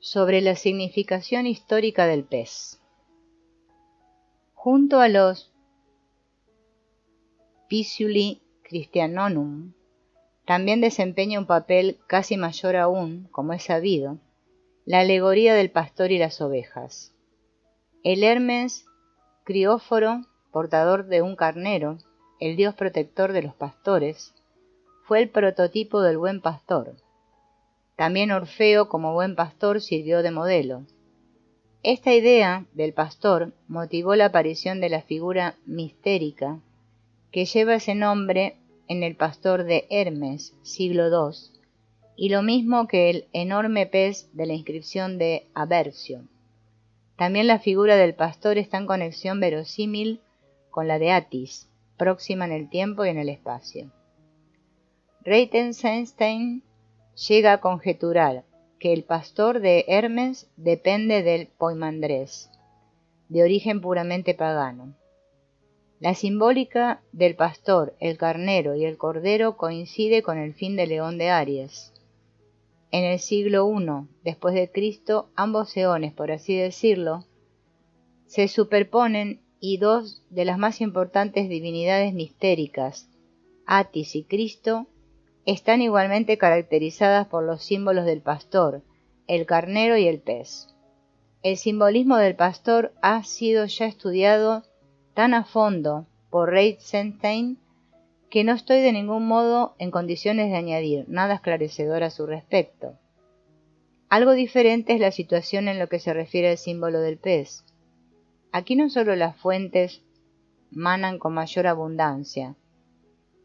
sobre la significación histórica del pez. Junto a los Pisciuli Christianonum, también desempeña un papel casi mayor aún, como es sabido, la alegoría del pastor y las ovejas. El Hermes Crióforo, portador de un carnero, el dios protector de los pastores, fue el prototipo del buen pastor. También Orfeo, como buen pastor, sirvió de modelo. Esta idea del pastor motivó la aparición de la figura mistérica que lleva ese nombre en el pastor de Hermes, siglo II, y lo mismo que el enorme pez de la inscripción de Aversio. También la figura del pastor está en conexión verosímil con la de Atis, próxima en el tiempo y en el espacio. Reitenstein llega a conjeturar que el pastor de Hermes depende del Poimandrés, de origen puramente pagano. La simbólica del pastor, el carnero y el cordero coincide con el fin de León de Aries. En el siglo I después de Cristo, ambos eones, por así decirlo, se superponen y dos de las más importantes divinidades mistéricas, Atis y Cristo, están igualmente caracterizadas por los símbolos del pastor, el carnero y el pez. El simbolismo del pastor ha sido ya estudiado tan a fondo por Reitzenstein que no estoy de ningún modo en condiciones de añadir nada esclarecedor a su respecto. Algo diferente es la situación en lo que se refiere al símbolo del pez. Aquí no solo las fuentes manan con mayor abundancia,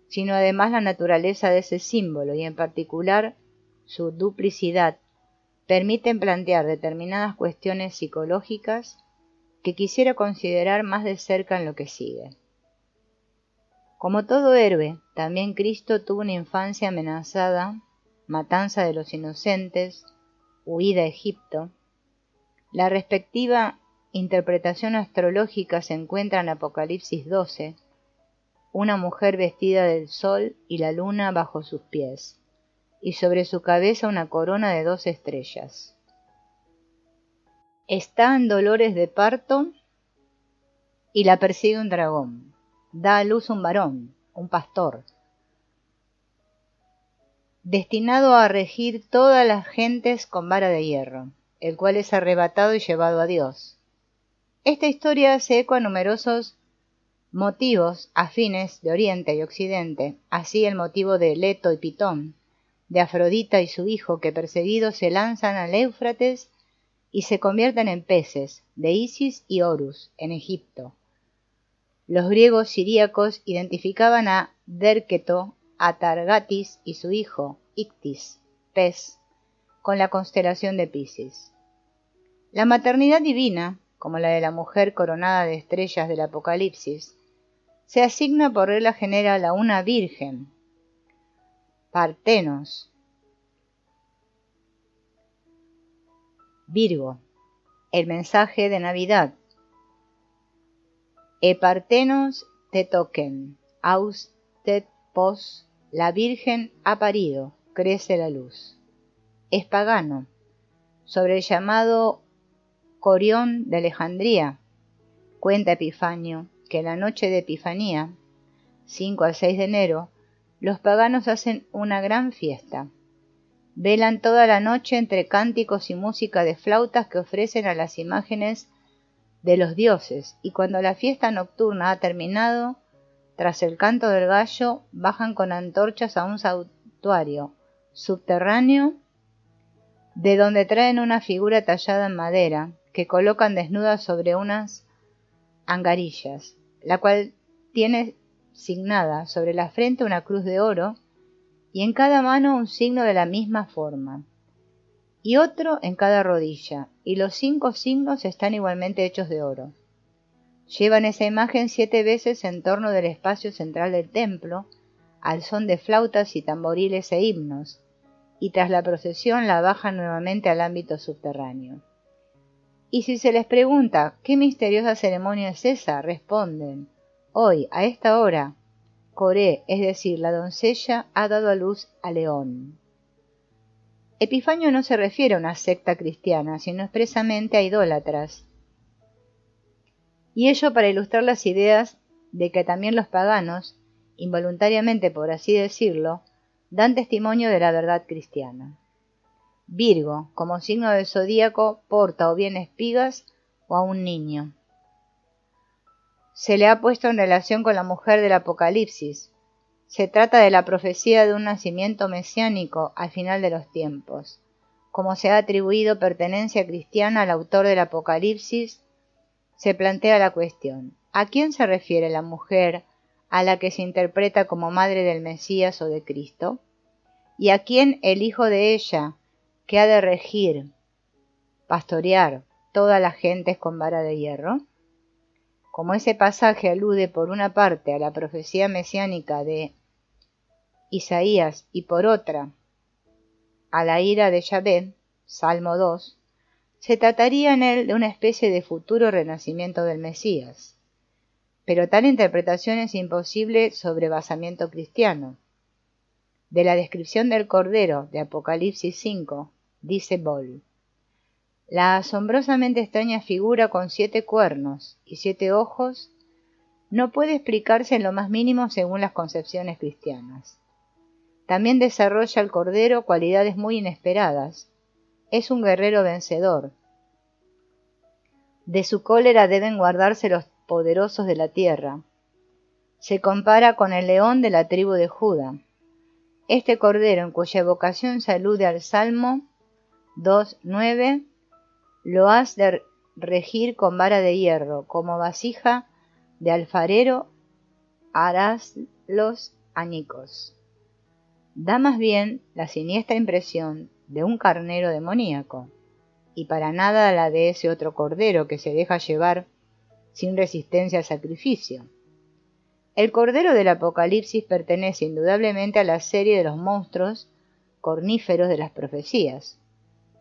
sino además la naturaleza de ese símbolo y en particular su duplicidad permiten plantear determinadas cuestiones psicológicas que quisiera considerar más de cerca en lo que sigue. Como todo héroe, también Cristo tuvo una infancia amenazada, matanza de los inocentes, huida a Egipto. La respectiva interpretación astrológica se encuentra en Apocalipsis 12, una mujer vestida del sol y la luna bajo sus pies, y sobre su cabeza una corona de 2 estrellas. Está en dolores de parto y la persigue un dragón. Da a luz un varón, un pastor, destinado a regir todas las gentes con vara de hierro, el cual es arrebatado y llevado a Dios. Esta historia hace eco a numerosos motivos afines de Oriente y Occidente, así el motivo de Leto y Pitón, de Afrodita y su hijo que perseguidos se lanzan al Éufrates y se convierten en peces, de Isis y Horus, en Egipto. Los griegos siríacos identificaban a Derketo, Atargatis y su hijo, Ictis, pez, con la constelación de Piscis. La maternidad divina, como la de la mujer coronada de estrellas del Apocalipsis, se asigna por regla general a una virgen, Partenos, Virgo, el mensaje de Navidad, Partenos te toquen, aus te pos, la Virgen ha parido, crece la luz. Es pagano, sobre el llamado Corión de Alejandría, cuenta Epifanio que en la noche de Epifanía, 5 al 6 de enero, los paganos hacen una gran fiesta. Velan toda la noche entre cánticos y música de flautas que ofrecen a las imágenes de los dioses, y cuando la fiesta nocturna ha terminado, tras el canto del gallo, bajan con antorchas a un santuario subterráneo, de donde traen una figura tallada en madera, que colocan desnuda sobre unas angarillas, la cual tiene signada sobre la frente una cruz de oro, y en cada mano un signo de la misma forma, y otro en cada rodilla, y los 5 signos están igualmente hechos de oro. Llevan esa imagen 7 veces en torno del espacio central del templo, al son de flautas y tamboriles e himnos, y tras la procesión la bajan nuevamente al ámbito subterráneo. Y si se les pregunta ¿qué misteriosa ceremonia es esa?, responden: hoy, a esta hora, Coré, es decir, la doncella, ha dado a luz a León. Epifanio no se refiere a una secta cristiana, sino expresamente a idólatras, y ello para ilustrar las ideas de que también los paganos, involuntariamente por así decirlo, dan testimonio de la verdad cristiana. Virgo, como signo del zodíaco, porta o bien espigas o a un niño. Se le ha puesto en relación con la mujer del Apocalipsis. Se trata de la profecía de un nacimiento mesiánico al final de los tiempos. Como se ha atribuido pertenencia cristiana al autor del Apocalipsis, se plantea la cuestión: ¿a quién se refiere la mujer a la que se interpreta como madre del Mesías o de Cristo? ¿Y a quién el hijo de ella, que ha de regir, pastorear todas las gentes con vara de hierro? Como ese pasaje alude por una parte a la profecía mesiánica de Isaías y por otra a la ira de Yahvé, Salmo 2, se trataría en él de una especie de futuro renacimiento del Mesías. Pero tal interpretación es imposible sobre basamiento cristiano. De la descripción del Cordero de Apocalipsis 5, dice Boll: la asombrosamente extraña figura con 7 cuernos y 7 ojos no puede explicarse en lo más mínimo según las concepciones cristianas. También desarrolla el Cordero cualidades muy inesperadas. Es un guerrero vencedor. De su cólera deben guardarse los poderosos de la tierra. Se compara con el león de la tribu de Judá. Este Cordero, en cuya evocación se alude al Salmo 2:9, lo has de regir con vara de hierro, como vasija de alfarero harás los añicos. Da más bien la siniestra impresión de un carnero demoníaco, y para nada la de ese otro cordero que se deja llevar sin resistencia al sacrificio. El Cordero del Apocalipsis pertenece indudablemente a la serie de los monstruos corníferos de las profecías.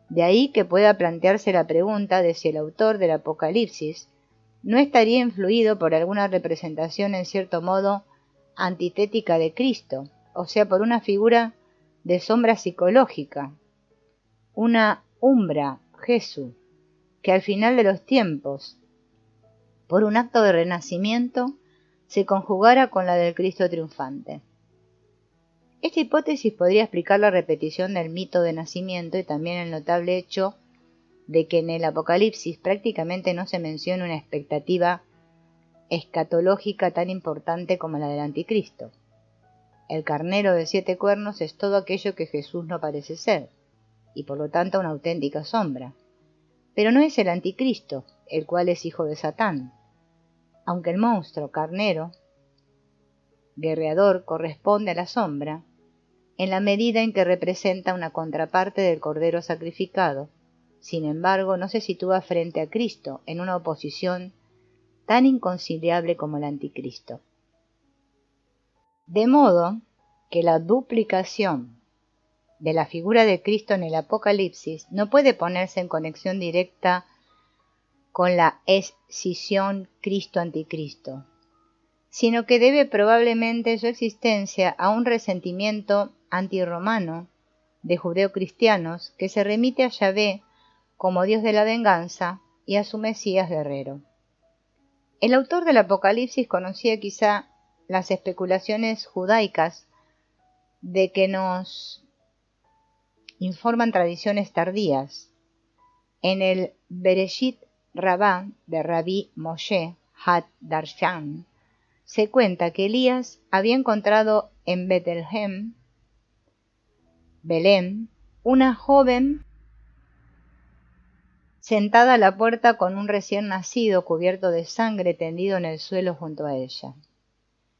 De ahí que pueda plantearse la pregunta de si el autor del Apocalipsis no estaría influido por alguna representación en cierto modo antitética de Cristo, o sea, por una figura de sombra psicológica, una umbra, Jesús, que al final de los tiempos, por un acto de renacimiento, se conjugara con la del Cristo triunfante. Esta hipótesis podría explicar la repetición del mito de nacimiento y también el notable hecho de que en el Apocalipsis prácticamente no se menciona una expectativa escatológica tan importante como la del Anticristo. El carnero de 7 cuernos es todo aquello que Jesús no parece ser, y por lo tanto una auténtica sombra. Pero no es el Anticristo, el cual es hijo de Satán. Aunque el monstruo carnero, guerreador, corresponde a la sombra, en la medida en que representa una contraparte del Cordero sacrificado, sin embargo no se sitúa frente a Cristo en una oposición tan inconciliable como el Anticristo. De modo que la duplicación de la figura de Cristo en el Apocalipsis no puede ponerse en conexión directa con la escisión Cristo-Anticristo, sino que debe probablemente su existencia a un resentimiento antirromano de judeocristianos que se remite a Yahvé como Dios de la venganza y a su Mesías guerrero. El autor del Apocalipsis conocía quizá las especulaciones judaicas de que nos informan tradiciones tardías. En el Bereshit Rabbah de Rabí Moshe Had-Darshan se cuenta que Elías había encontrado en Belén, una joven sentada a la puerta con un recién nacido cubierto de sangre tendido en el suelo junto a ella.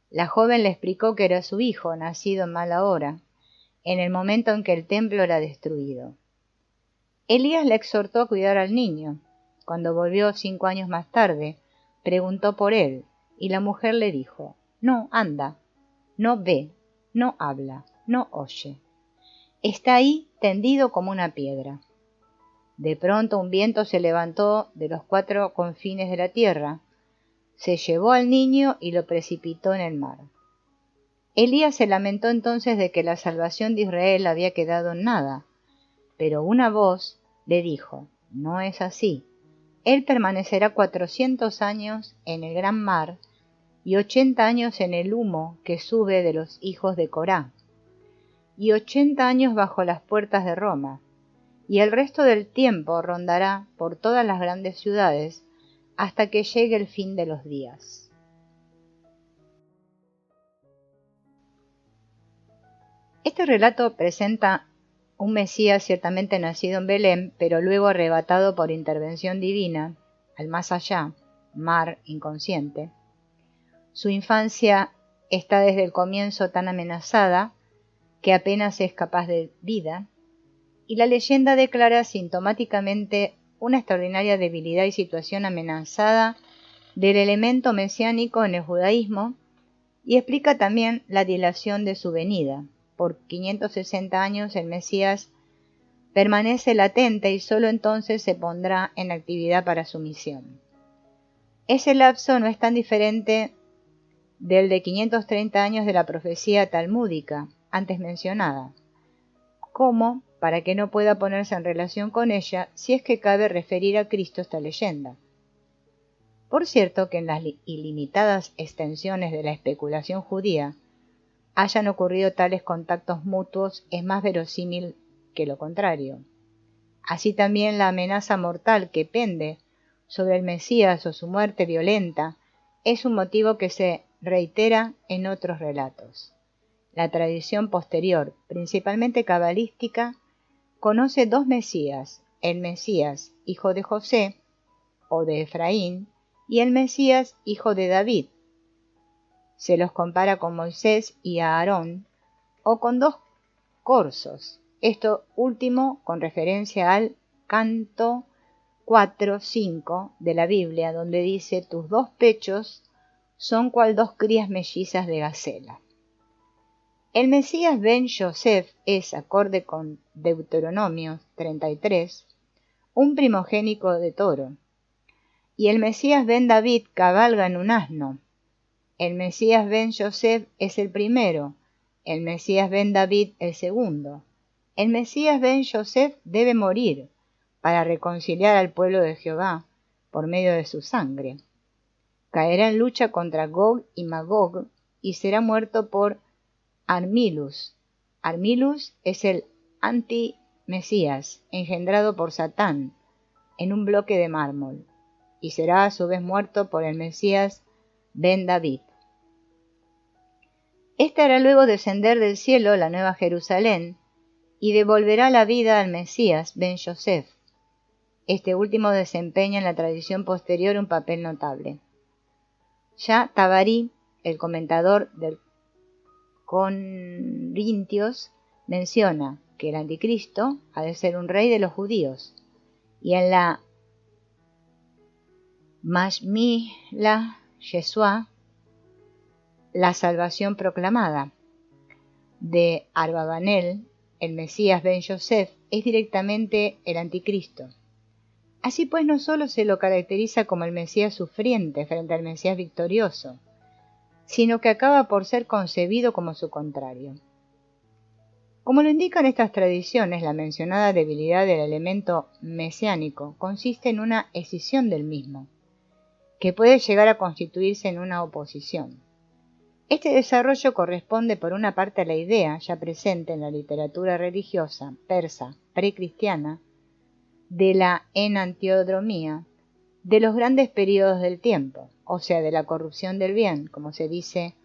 La joven le explicó que era su hijo, nacido en mala hora, en el momento en que el templo era destruido. Elías le exhortó a cuidar al niño. Cuando volvió 5 años más tarde, preguntó por él, y la mujer le dijo: no anda, no ve, no habla, no oye. Está ahí tendido como una piedra. De pronto un viento se levantó de los 4 confines de la tierra, se llevó al niño y lo precipitó en el mar. Elías se lamentó entonces de que la salvación de Israel había quedado en nada, pero una voz le dijo: no es así. Él permanecerá 400 años en el gran mar y 80 años en el humo que sube de los hijos de Corá, y 80 años bajo las puertas de Roma, y el resto del tiempo rondará por todas las grandes ciudades hasta que llegue el fin de los días. Este relato presenta un Mesías ciertamente nacido en Belén, pero luego arrebatado por intervención divina al más allá, mar inconsciente. Su infancia está desde el comienzo tan amenazada que apenas es capaz de vida, y la leyenda declara sintomáticamente una extraordinaria debilidad y situación amenazada del elemento mesiánico en el judaísmo, y explica también la dilación de su venida. Por 560 años el Mesías permanece latente y solo entonces se pondrá en actividad para su misión. Ese lapso no es tan diferente del de 530 años de la profecía talmúdica antes mencionada, como para que no pueda ponerse en relación con ella si es que cabe referir a Cristo esta leyenda. Por cierto que en las ilimitadas extensiones de la especulación judía hayan ocurrido tales contactos mutuos es más verosímil que lo contrario. Así también la amenaza mortal que pende sobre el Mesías o su muerte violenta es un motivo que se reitera en otros relatos. La tradición posterior, principalmente cabalística, conoce dos Mesías: el Mesías hijo de José o de Efraín y el Mesías hijo de David. Se los compara con Moisés y Aarón, o con dos corzos, esto último con referencia al canto 4:5 de la Biblia, donde dice: tus dos pechos son cual dos crías mellizas de gacela. El Mesías ben Yosef es, acorde con Deuteronomio 33, un primogénito de toro, y el Mesías ben David cabalga en un asno. El Mesías ben Yosef es el primero, el Mesías ben David el segundo. El Mesías ben Yosef debe morir para reconciliar al pueblo de Jehová por medio de su sangre. Caerá en lucha contra Gog y Magog y será muerto por Armilus. Armilus es el anti-Mesías engendrado por Satán en un bloque de mármol, y será a su vez muerto por el Mesías ben David. Este hará luego descender del cielo la nueva Jerusalén y devolverá la vida al Mesías ben Yosef. Este último desempeña en la tradición posterior un papel notable. Ya Tabari, el comentador del Corintios, menciona que el anticristo ha de ser un rey de los judíos, y en la Mashmila Yeshua, la salvación proclamada, de Arbabanel, el Mesías ben Yosef es directamente el anticristo. Así pues, no solo se lo caracteriza como el Mesías sufriente frente al Mesías victorioso, sino que acaba por ser concebido como su contrario. Como lo indican estas tradiciones, la mencionada debilidad del elemento mesiánico consiste en una escisión del mismo, que puede llegar a constituirse en una oposición. Este desarrollo corresponde por una parte a la idea, ya presente en la literatura religiosa persa precristiana, de la enantiodromía, de los grandes períodos del tiempo, o sea, de la corrupción del bien, como se dice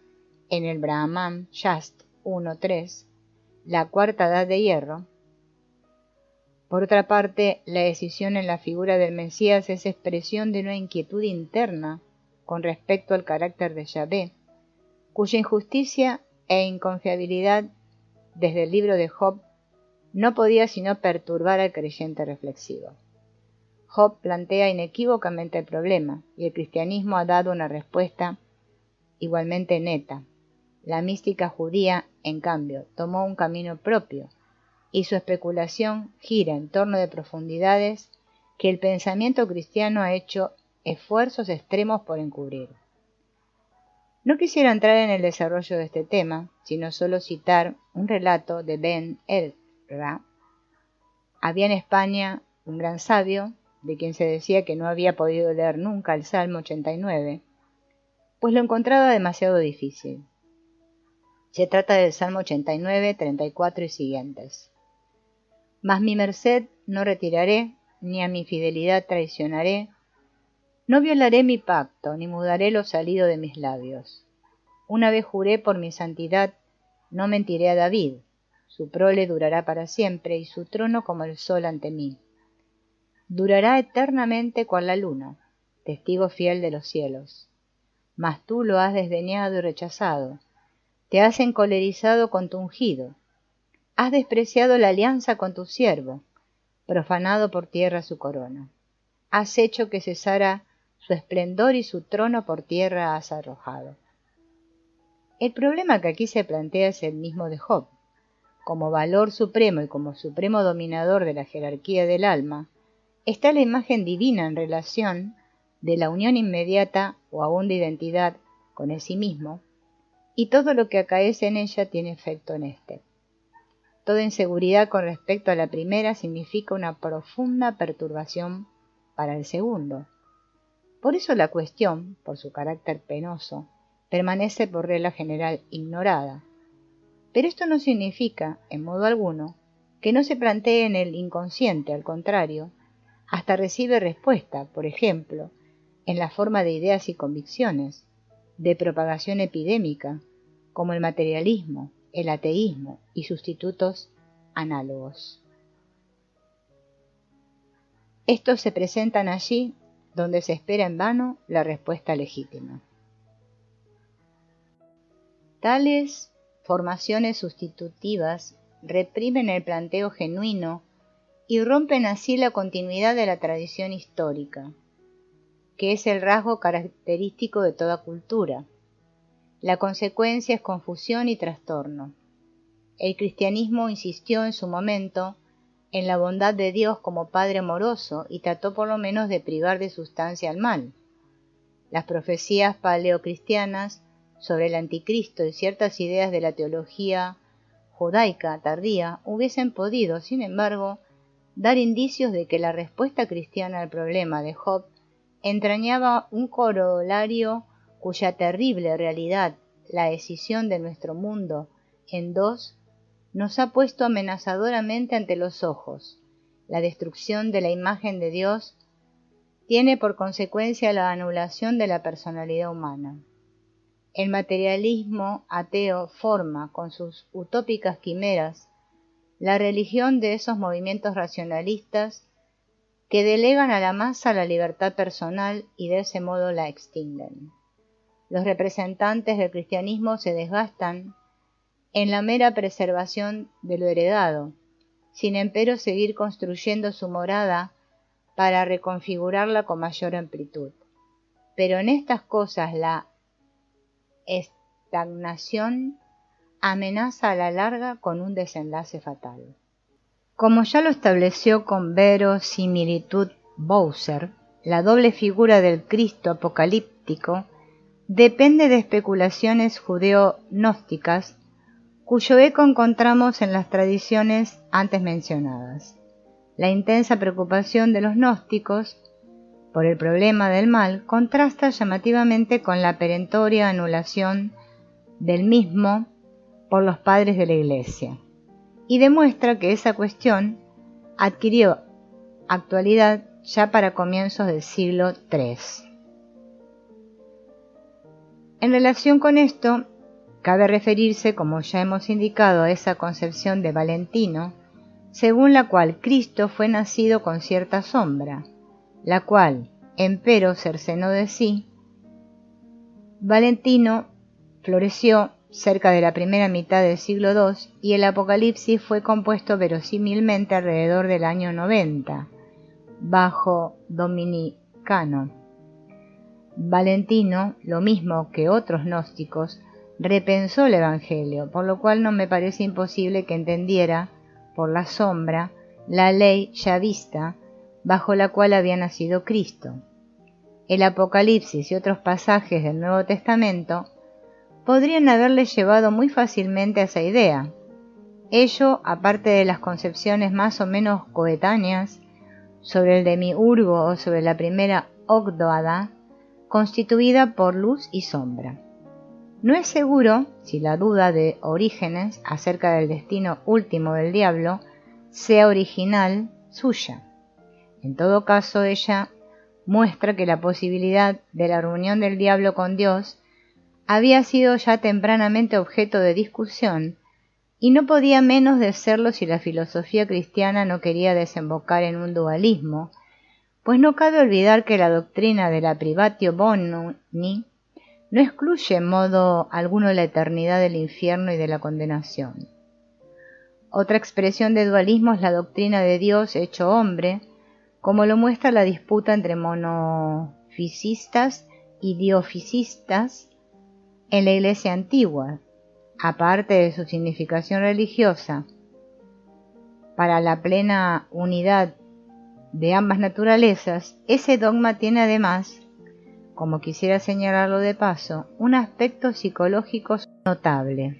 en el Brahman Shast 1.3, la cuarta edad de hierro. Por otra parte, la decisión en la figura del Mesías es expresión de una inquietud interna con respecto al carácter de Yahvé, cuya injusticia e inconfiabilidad desde el libro de Job no podía sino perturbar al creyente reflexivo. Job plantea inequívocamente el problema, y el cristianismo ha dado una respuesta igualmente neta. La mística judía, en cambio, tomó un camino propio, y su especulación gira en torno de profundidades que el pensamiento cristiano ha hecho esfuerzos extremos por encubrir. No quisiera entrar en el desarrollo de este tema, sino solo citar un relato de Ben Ezra Había en España un gran sabio, de quien se decía que no había podido leer nunca el Salmo 89, pues lo encontraba demasiado difícil. Se trata del Salmo 89, 34 y siguientes. Mas mi merced no retiraré, ni a mi fidelidad traicionaré, no violaré mi pacto, ni mudaré lo salido de mis labios. Una vez juré por mi santidad, no mentiré a David, su prole durará para siempre, y su trono como el sol ante mí. Durará eternamente cual la luna, testigo fiel de los cielos. Mas tú lo has desdeñado y rechazado, te has encolerizado con tu ungido, has despreciado la alianza con tu siervo, profanado por tierra su corona. Has hecho que cesara su esplendor y su trono por tierra has arrojado. El problema que aquí se plantea es el mismo de Job. Como valor supremo y como supremo dominador de la jerarquía del alma, está la imagen divina en relación de la unión inmediata o aún de identidad con el sí mismo, y todo lo que acaece en ella tiene efecto en éste. Toda inseguridad con respecto a la primera significa una profunda perturbación para el segundo. Por eso la cuestión, por su carácter penoso, permanece por regla general ignorada. Pero esto no significa, en modo alguno, que no se plantee en el inconsciente, al contrario, hasta recibe respuesta, por ejemplo, en la forma de ideas y convicciones, de propagación epidémica, como el materialismo, el ateísmo y sustitutos análogos. Estos se presentan allí donde se espera en vano la respuesta legítima. Tales formaciones sustitutivas reprimen el planteo genuino y rompen así la continuidad de la tradición histórica, que es el rasgo característico de toda cultura. La consecuencia es confusión y trastorno. El cristianismo insistió en su momento en la bondad de Dios como Padre amoroso y trató por lo menos de privar de sustancia al mal. Las profecías paleocristianas sobre el anticristo y ciertas ideas de la teología judaica tardía hubiesen podido, sin embargo, dar indicios de que la respuesta cristiana al problema de Job entrañaba un corolario cuya terrible realidad, la escisión de nuestro mundo en dos, nos ha puesto amenazadoramente ante los ojos. La destrucción de la imagen de Dios tiene por consecuencia la anulación de la personalidad humana. El materialismo ateo forma, con sus utópicas quimeras, la religión de esos movimientos racionalistas que delegan a la masa la libertad personal y de ese modo la extinguen. Los representantes del cristianismo se desgastan en la mera preservación de lo heredado, sin empero seguir construyendo su morada para reconfigurarla con mayor amplitud. Pero en estas cosas la estagnación amenaza a la larga con un desenlace fatal. Como ya lo estableció con verosimilitud Bowser, la doble figura del Cristo apocalíptico depende de especulaciones judeo-gnósticas cuyo eco encontramos en las tradiciones antes mencionadas. La intensa preocupación de los gnósticos por el problema del mal contrasta llamativamente con la perentoria anulación del mismo por los padres de la Iglesia, y demuestra que esa cuestión adquirió actualidad ya para comienzos del siglo III. En relación con esto, cabe referirse, como ya hemos indicado, a esa concepción de Valentino, según la cual Cristo fue nacido con cierta sombra, la cual, empero, cercenó de sí. Valentino floreció cerca de la primera mitad del siglo II y el Apocalipsis fue compuesto verosímilmente alrededor del año 90, bajo Dominicano. Valentino, lo mismo que otros gnósticos, repensó el Evangelio, por lo cual no me parece imposible que entendiera, por la sombra, la ley ya vista, bajo la cual había nacido Cristo. El Apocalipsis y otros pasajes del Nuevo Testamento podrían haberle llevado muy fácilmente a esa idea. Ello, aparte de las concepciones más o menos coetáneas sobre el demiurgo o sobre la primera Ogdoada, constituida por luz y sombra. No es seguro si la duda de Orígenes acerca del destino último del diablo sea original suya. En todo caso, ella muestra que la posibilidad de la reunión del diablo con Dios había sido ya tempranamente objeto de discusión, y no podía menos de serlo si la filosofía cristiana no quería desembocar en un dualismo, pues no cabe olvidar que la doctrina de la privatio boni no excluye en modo alguno la eternidad del infierno y de la condenación. Otra expresión de dualismo es la doctrina de Dios hecho hombre, como lo muestra la disputa entre monofisistas y diofisistas en la Iglesia antigua. Aparte de su significación religiosa, para la plena unidad de ambas naturalezas, ese dogma tiene además, como quisiera señalarlo de paso, un aspecto psicológico notable.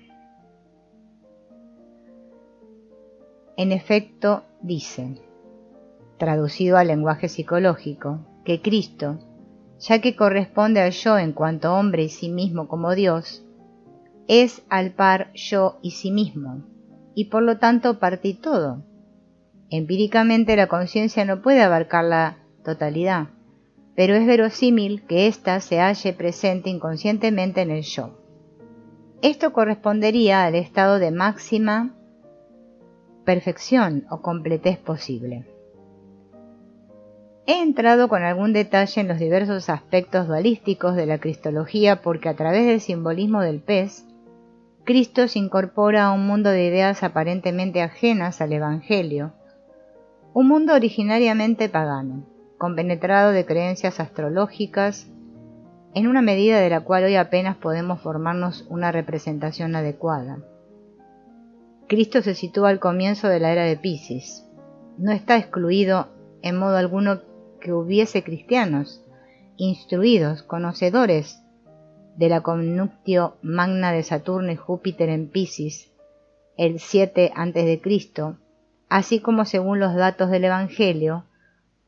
En efecto, dice, traducido al lenguaje psicológico, que Cristo, ya que corresponde al yo en cuanto hombre y sí mismo como Dios, es al par yo y sí mismo, y por lo tanto parte y todo. Empíricamente la conciencia no puede abarcar la totalidad, pero es verosímil que ésta se halle presente inconscientemente en el yo. Esto correspondería al estado de máxima perfección o completez posible. He entrado con algún detalle en los diversos aspectos dualísticos de la cristología porque a través del simbolismo del pez, Cristo se incorpora a un mundo de ideas aparentemente ajenas al Evangelio, un mundo originariamente pagano, compenetrado de creencias astrológicas, en una medida de la cual hoy apenas podemos formarnos una representación adecuada. Cristo se sitúa al comienzo de la era de Piscis. No está excluido en modo alguno que hubiese cristianos, instruidos, conocedores de la connunctio magna de Saturno y Júpiter en Piscis, el 7 a.C., así como según los datos del Evangelio,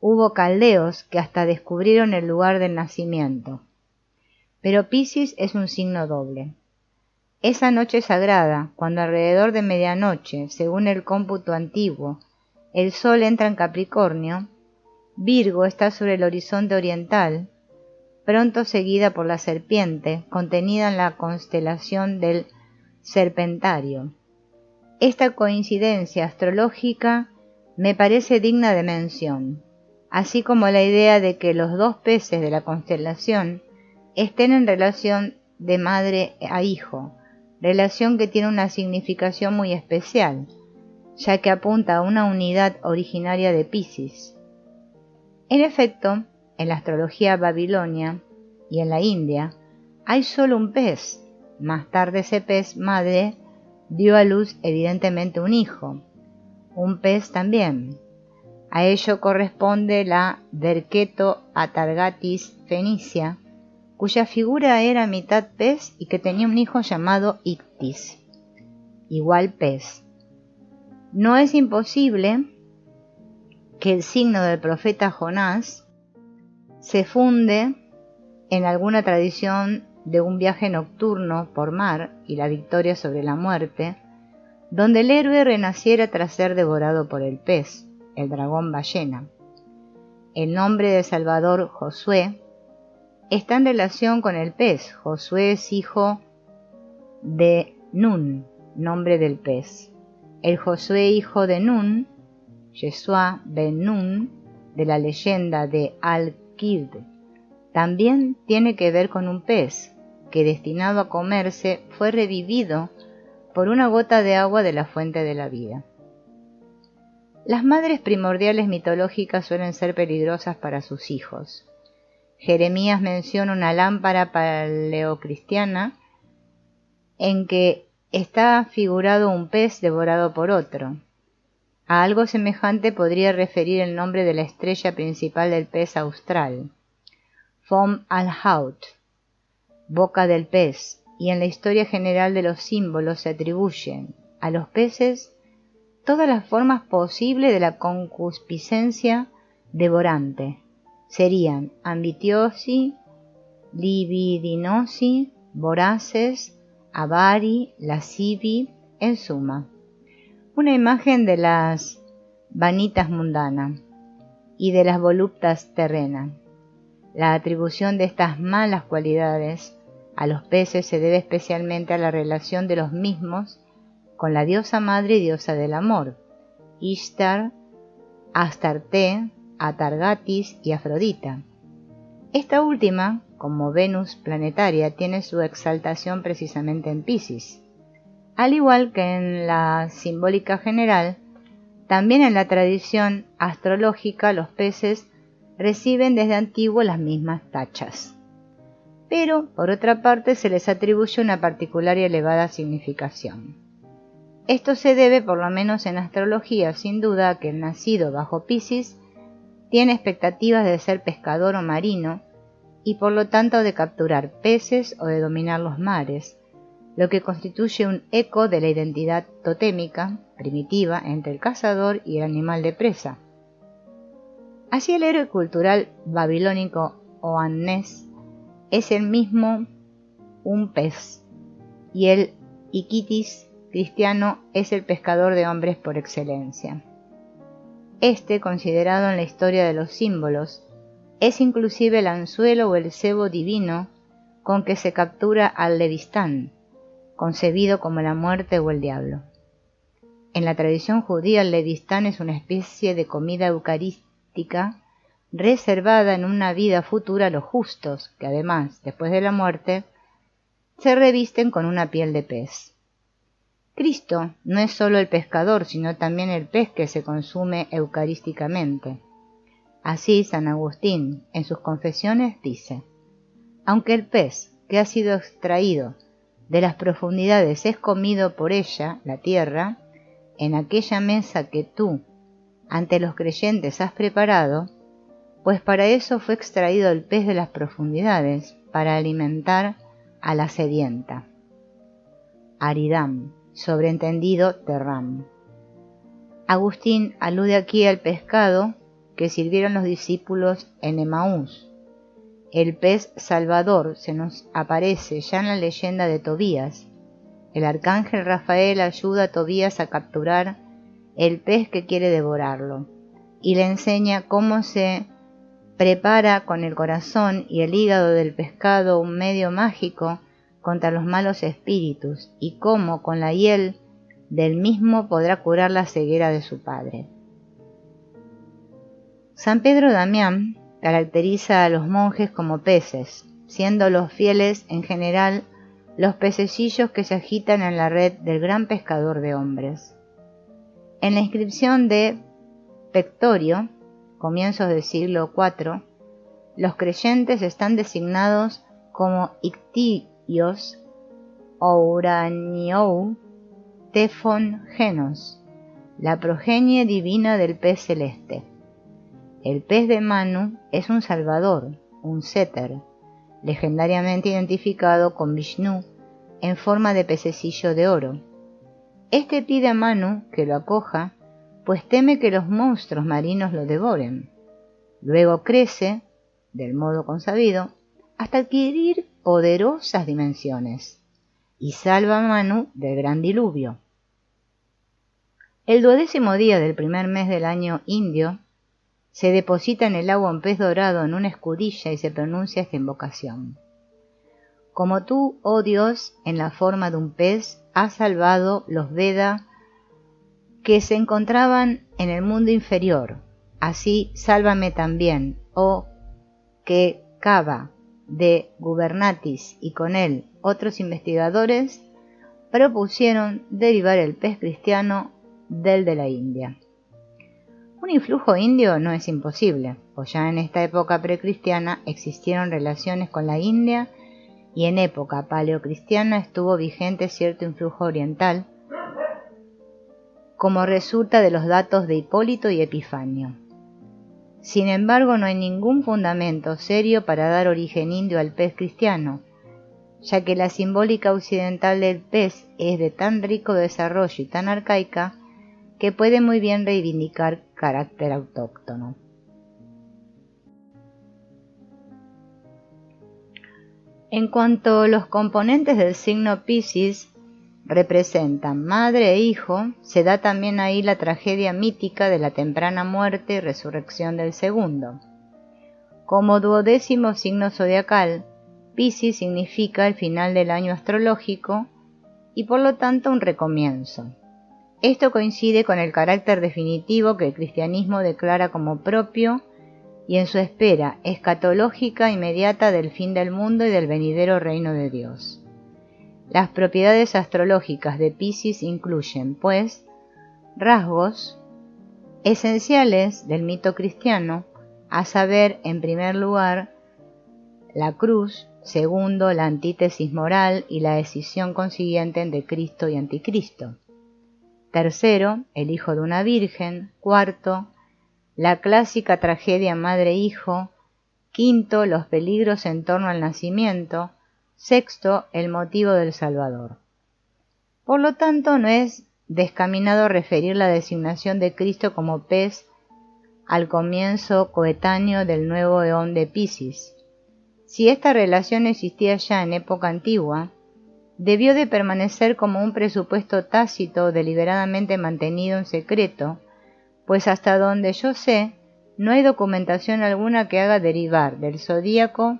hubo caldeos que hasta descubrieron el lugar del nacimiento. Pero Piscis es un signo doble. Esa noche sagrada, cuando alrededor de medianoche, según el cómputo antiguo, el Sol entra en Capricornio, Virgo está sobre el horizonte oriental, pronto seguida por la serpiente, contenida en la constelación del Serpentario. Esta coincidencia astrológica me parece digna de mención, así como la idea de que los dos peces de la constelación estén en relación de madre a hijo, relación que tiene una significación muy especial, ya que apunta a una unidad originaria de Piscis. En efecto, en la astrología babilonia y en la India hay solo un pez. Más tarde ese pez madre dio a luz evidentemente un hijo, un pez también. A ello corresponde la Derketo Atargatis fenicia, cuya figura era mitad pez y que tenía un hijo llamado Ictis, igual pez. No es imposible que el signo del profeta Jonás se funde en alguna tradición de un viaje nocturno por mar y la victoria sobre la muerte, donde el héroe renaciera tras ser devorado por el pez, el dragón ballena. El nombre de Salvador, Josué, está en relación con el pez. Josué es hijo de Nun, nombre del pez. El Josué hijo de Nun, Yeshua ben Nun, de la leyenda de Al-Kid, también tiene que ver con un pez, que destinado a comerse fue revivido por una gota de agua de la fuente de la vida. Las madres primordiales mitológicas suelen ser peligrosas para sus hijos. Jeremías menciona una lámpara paleocristiana en que está figurado un pez devorado por otro. A algo semejante podría referir el nombre de la estrella principal del pez austral, Fom al-Haut, boca del pez, y en la historia general de los símbolos se atribuyen a los peces todas las formas posibles de la concupiscencia devorante. Serían ambitiosi, libidinosi, voraces, avari, lascivi, en suma. Una imagen de las vanitas mundanas y de las voluptas terrenas. La atribución de estas malas cualidades a los peces se debe especialmente a la relación de los mismos con la diosa madre y diosa del amor, Ishtar, Astarte, Atargatis y Afrodita. Esta última, como Venus planetaria, tiene su exaltación precisamente en Piscis. Al igual que en la simbólica general, también en la tradición astrológica los peces reciben desde antiguo las mismas tachas. Pero, por otra parte, se les atribuye una particular y elevada significación. Esto se debe, por lo menos en astrología, sin duda, a que el nacido bajo Piscis tiene expectativas de ser pescador o marino y por lo tanto de capturar peces o de dominar los mares, lo que constituye un eco de la identidad totémica primitiva entre el cazador y el animal de presa. Así el héroe cultural babilónico Oannes es el mismo un pez, y el Iquitis cristiano es el pescador de hombres por excelencia. Este, considerado en la historia de los símbolos, es inclusive el anzuelo o el cebo divino con que se captura al Levistán, concebido como la muerte o el diablo. En la tradición judía el Levistán es una especie de comida eucarística reservada en una vida futura a los justos, que además, después de la muerte, se revisten con una piel de pez. Cristo no es solo el pescador, sino también el pez que se consume eucarísticamente. Así, San Agustín, en sus confesiones, dice: aunque el pez que ha sido extraído de las profundidades es comido por ella, la tierra, en aquella mesa que tú, ante los creyentes, has preparado, pues para eso fue extraído el pez de las profundidades, para alimentar a la sedienta. Aridam, sobreentendido terram. Agustín alude aquí al pescado que sirvieron los discípulos en Emaús. El pez salvador se nos aparece ya en la leyenda de Tobías. El arcángel Rafael ayuda a Tobías a capturar el pez que quiere devorarlo y le enseña cómo se prepara con el corazón y el hígado del pescado un medio mágico contra los malos espíritus y cómo con la hiel del mismo podrá curar la ceguera de su padre. San Pedro Damián caracteriza a los monjes como peces, siendo los fieles en general los pececillos que se agitan en la red del gran pescador de hombres. En la inscripción de Pectorio, comienzos del siglo IV, los creyentes están designados como ictios, ouraniou, tefon genos, la progenie divina del pez celeste. El pez de Manu es un salvador, un setter, legendariamente identificado con Vishnu en forma de pececillo de oro. Este pide a Manu que lo acoja, pues teme que los monstruos marinos lo devoren. Luego crece, del modo consabido, hasta adquirir poderosas dimensiones, y salva a Manu del gran diluvio. El 12º día del primer mes del año indio, se deposita en el agua un pez dorado en una escudilla y se pronuncia esta invocación. Como tú, oh Dios, en la forma de un pez, has salvado los Veda que se encontraban en el mundo inferior, así sálvame también, oh que Cava de Gubernatis y con él otros investigadores propusieron derivar el pez cristiano del de la India. Un influjo indio no es imposible, pues ya en esta época precristiana existieron relaciones con la India y en época paleocristiana estuvo vigente cierto influjo oriental, como resulta de los datos de Hipólito y Epifanio. Sin embargo, no hay ningún fundamento serio para dar origen indio al pez cristiano, ya que la simbólica occidental del pez es de tan rico desarrollo y tan arcaica que puede muy bien reivindicar carácter autóctono. En cuanto a los componentes del signo Piscis representan madre e hijo, se da también ahí la tragedia mítica de la temprana muerte y resurrección del segundo. Como 12º signo zodiacal, Piscis significa el final del año astrológico y por lo tanto un recomienzo. Esto coincide con el carácter definitivo que el cristianismo declara como propio y en su espera escatológica inmediata del fin del mundo y del venidero reino de Dios. Las propiedades astrológicas de Piscis incluyen, pues, rasgos esenciales del mito cristiano, a saber, en primer lugar, la cruz, segundo, la antítesis moral y la escisión consiguiente de Cristo y Anticristo. Tercero, el hijo de una virgen. Cuarto, la clásica tragedia madre-hijo. Quinto, los peligros en torno al nacimiento. Sexto, el motivo del Salvador. Por lo tanto, no es descaminado referir la designación de Cristo como pez al comienzo coetáneo del nuevo eón de Piscis. Si esta relación existía ya en época antigua, debió de permanecer como un presupuesto tácito deliberadamente mantenido en secreto, pues hasta donde yo sé, no hay documentación alguna que haga derivar del zodíaco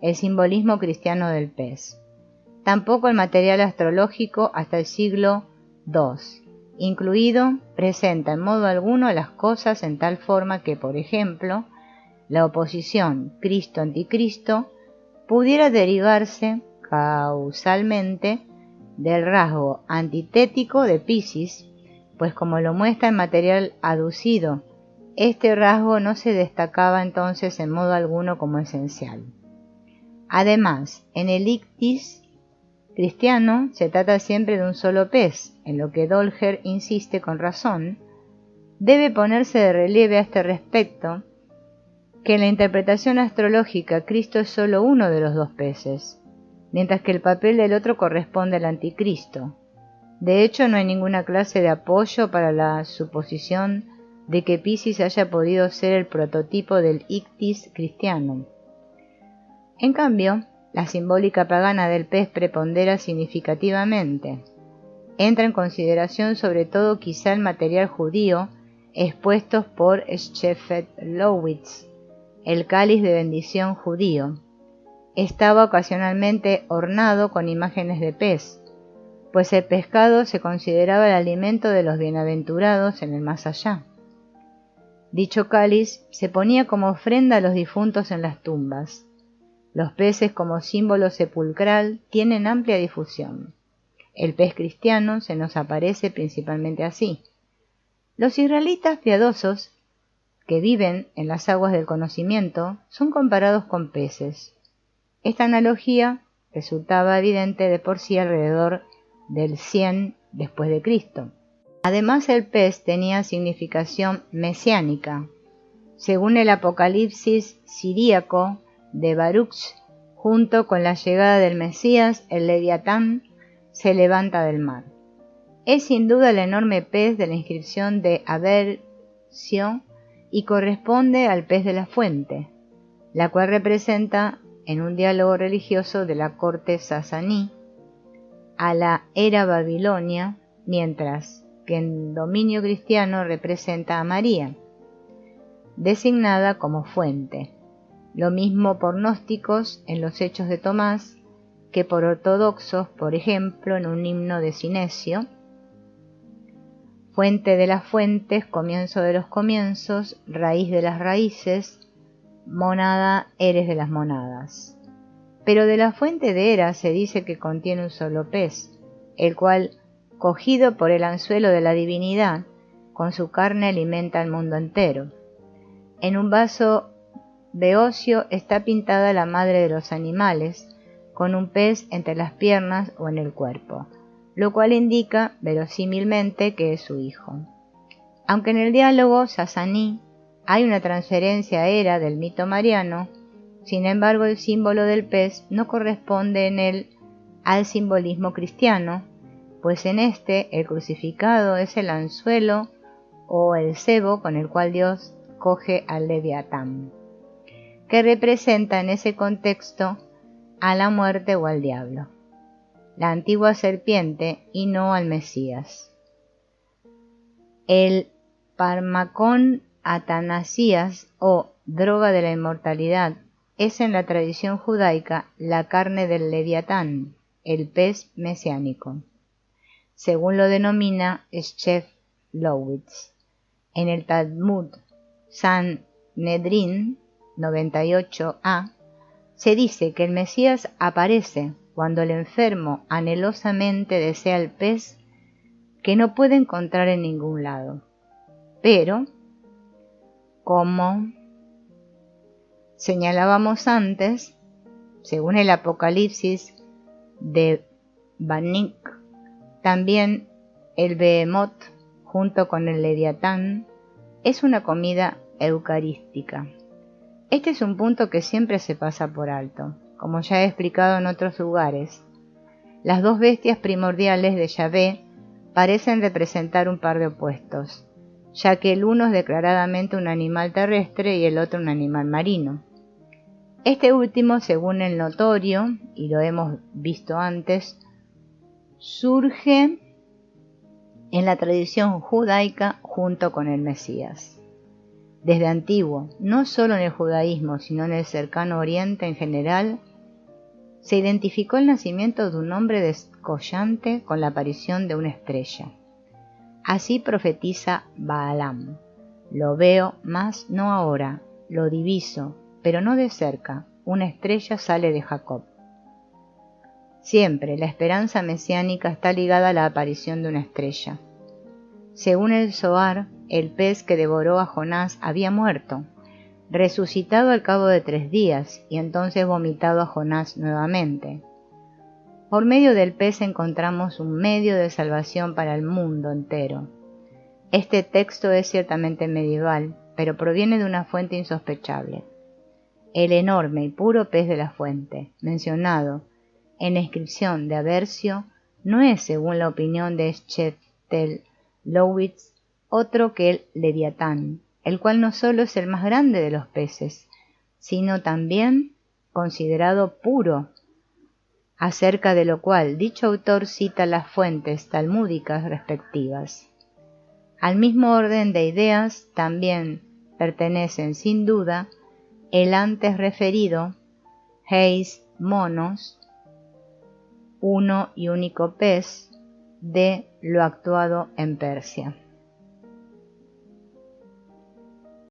el simbolismo cristiano del pez. Tampoco el material astrológico hasta el siglo II, incluido, presenta en modo alguno las cosas en tal forma que, por ejemplo, la oposición Cristo-Anticristo pudiera derivarse causalmente del rasgo antitético de Piscis, pues como lo muestra el material aducido, este rasgo no se destacaba entonces en modo alguno como esencial. Además, en el ictis cristiano se trata siempre de un solo pez, en lo que Dolger insiste con razón. Debe ponerse de relieve a este respecto que en la interpretación astrológica Cristo es solo uno de los dos peces, mientras que el papel del otro corresponde al anticristo. De hecho, no hay ninguna clase de apoyo para la suposición de que Piscis haya podido ser el prototipo del ictis cristiano. En cambio, la simbólica pagana del pez prepondera significativamente. Entra en consideración sobre todo quizá el material judío expuesto por Scheffel-Lowitz, el cáliz de bendición judío. Estaba ocasionalmente ornado con imágenes de pez, pues el pescado se consideraba el alimento de los bienaventurados en el más allá. Dicho cáliz se ponía como ofrenda a los difuntos en las tumbas. Los peces como símbolo sepulcral tienen amplia difusión. El pez cristiano se nos aparece principalmente así. Los israelitas piadosos que viven en las aguas del conocimiento son comparados con peces. Esta analogía resultaba evidente de por sí alrededor del 100 después de Cristo. Además, el pez tenía significación mesiánica. Según el Apocalipsis siríaco de Baruch, junto con la llegada del Mesías, el Leviatán se levanta del mar. Es sin duda el enorme pez de la inscripción de Aversión y corresponde al pez de la fuente, la cual representa, en un diálogo religioso de la corte sasaní, a la era Babilonia, mientras que en dominio cristiano representa a María, designada como fuente. Lo mismo por gnósticos en los Hechos de Tomás que por ortodoxos, por ejemplo, en un himno de Sinesio, fuente de las fuentes, comienzo de los comienzos, raíz de las raíces, mónada eres de las monadas. Pero de la fuente de Hera se dice que contiene un solo pez, el cual, cogido por el anzuelo de la divinidad, con su carne alimenta al mundo entero. En un vaso beocio está pintada la madre de los animales, con un pez entre las piernas o en el cuerpo, lo cual indica verosímilmente que es su hijo. Aunque en el diálogo sasaní hay una transferencia a Hera del mito mariano, sin embargo el símbolo del pez no corresponde en él al simbolismo cristiano, pues en este el crucificado es el anzuelo o el cebo con el cual Dios coge al Leviatán, que representa en ese contexto a la muerte o al diablo, la antigua serpiente y no al Mesías. El Parmacón Atanasías o droga de la inmortalidad es en la tradición judaica la carne del Leviatán, el pez mesiánico, según lo denomina Shef-Lowitz. En el Talmud Sanedrín 98a se dice que el Mesías aparece cuando el enfermo anhelosamente desea el pez que no puede encontrar en ningún lado. Pero, como señalábamos antes, según el Apocalipsis de Banik, también el Behemoth, junto con el Leviatán, es una comida eucarística. Este es un punto que siempre se pasa por alto, como ya he explicado en otros lugares. Las dos bestias primordiales de Yahvé parecen representar un par de opuestos, ya que el uno es declaradamente un animal terrestre y el otro un animal marino. Este último, según el notorio, y lo hemos visto antes, surge en la tradición judaica junto con el Mesías. Desde antiguo, no solo en el judaísmo, sino en el cercano oriente en general, se identificó el nacimiento de un hombre descollante con la aparición de una estrella. Así profetiza Balaam: lo veo, mas no ahora, lo diviso, pero no de cerca, una estrella sale de Jacob. Siempre la esperanza mesiánica está ligada a la aparición de una estrella. Según el Zohar, el pez que devoró a Jonás había muerto, resucitado al cabo de 3 días y entonces vomitado a Jonás nuevamente. Por medio del pez encontramos un medio de salvación para el mundo entero. Este texto es ciertamente medieval, pero proviene de una fuente insospechable. El enorme y puro pez de la fuente, mencionado en la inscripción de Aversio, no es, según la opinión de Shef-Lowitz, otro que el Leviatán, el cual no solo es el más grande de los peces, sino también considerado puro, acerca de lo cual dicho autor cita las fuentes talmúdicas respectivas. Al mismo orden de ideas también pertenecen sin duda el antes referido Heis Monos, uno y único pez, de lo actuado en Persia.